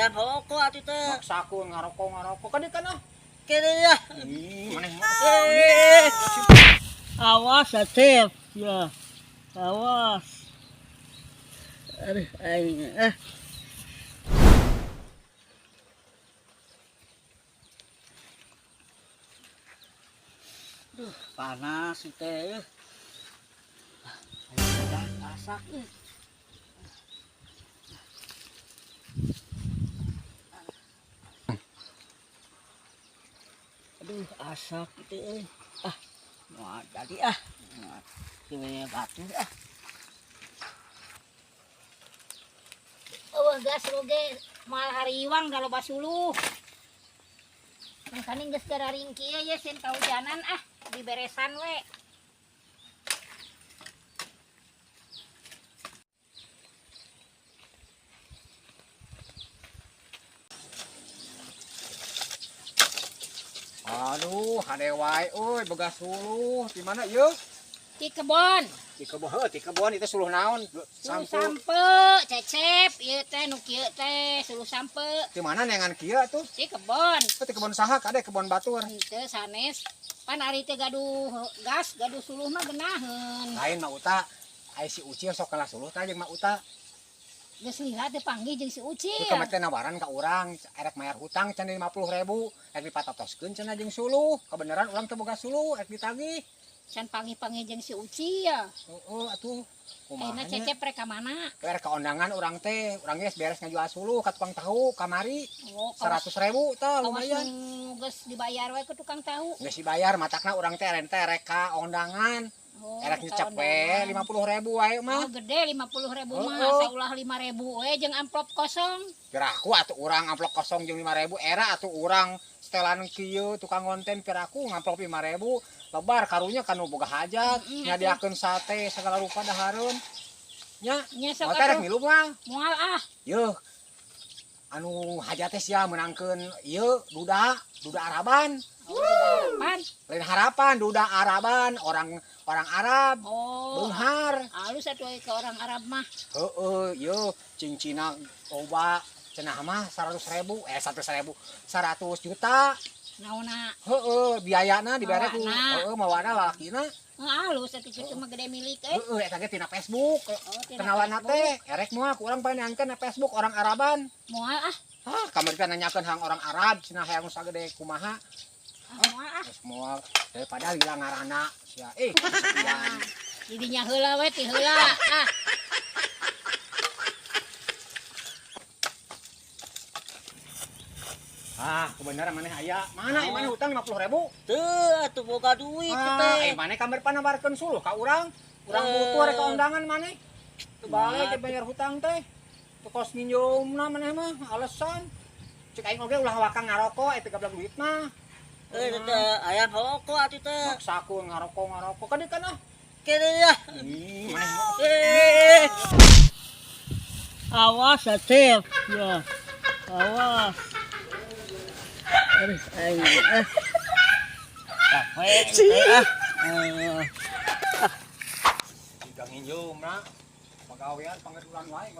aya rokok atuh teh. Maksakeun ngarokok kan ieu ah. Kene ya. Maneh Awas Atep. Ya. Awas. Aduh aing Duh, panas teh. Ayo masak nih. Aduh, asap itu mau jadi gimana batu gas roge mal hariwang kalau basuluh. Mangkani geus gararing kieu ya sen kaujanan diberesan we. Aduh, hade wae euy boga suluh. Di mana ieu? Di kebon. Di kebon itu suluh naon? Suluh sampe, cecep, ieu teh nu kieu teh suluh sampe. Di mana nengan kieu atuh? Di kebon. Di kebon saha kade kebon batur. Henteu sanes. Pan ari teh gaduh gas, gaduh suluh mah geunaheun. Lain mah uta. Ai si Uci sok kalah suluh tah jeung mah uta. Geus lihat teh panggih jeung si Uci. Itu kemete nawaran ka urang, erek mayar hutang can 50.000, erek dipatotoskeun cenah jeung suluh. Kebenaran urang teu boga suluh, erek ditagih. Can panggih-panggih jeung si Uci ya. Heeh atuh. Ayeuna cecep rek ka mana? Erek ka ondangan urang teh, urang geus beres ngajual suluh ka tukang tahu kamari. Oh, 100.000 tah lumayan. Geus dibayar we ke tukang tahu. Geus dibayar matakna urang teh erek ka ondangan. Oh, Erek nyecep we 50.000 wae mah. Oh, gede 50.000 mah, asa ulah 5.000 we jeung amplop kosong. Piraku atuh urang amplop kosong jeung 5.000 era atuh urang setelan kieu tukang konten piraku ngamplop 5.000 lebar karunya kanu boga hajat nyadiakeun sate segala rupa dahareun. Nya, sok erek milu mah. Moal Yeuh. Anu hajat teh sia menangkeun ieu duda Araban. Oh, harapan. Lain harapan duda Araban, orang Arab. Oh. Beunghar. Halus atuh ke orang Arab mah. Heeh, yeuh cincina loba cenah mah 100.000, 100 juta. Naona. Heeh, biayana dibere ku heeh mawana lalakina. Halus atuh kitu mah gede milik Heeh, eta ge tina Facebook. tina Kenalanna teh erek moal ku urang pengen nyangkeun na Facebook orang Araban. Moal Kamari teh nanyakeun hang orang Arab cenah hayang sagede kumaha. Moal Geus moal daripada lila ngaranna sia sekian. Didinya heula we ti heula. Kebenaran maneh aya. Mana maneh hutang 50.000? Teu atuh boga duit teh. Maneh kamari panawarkeun suluh ka urang. Urang butuh rek ka undangan maneh. Teu balik teh bayar hutang teh. Teu kos nginjomna maneh mah alasan. Cek aing oge ulah wakang ngarokok eta gablak duit mah. Teh aya rokok atuh teh. Maksakeun ngarokok kan ieu kan ah. Kene ya. Maneh Awas Atep. Ya. Awas. Aduh aing capek teh Tiga nginjomna. Pagawean pangerulan wae.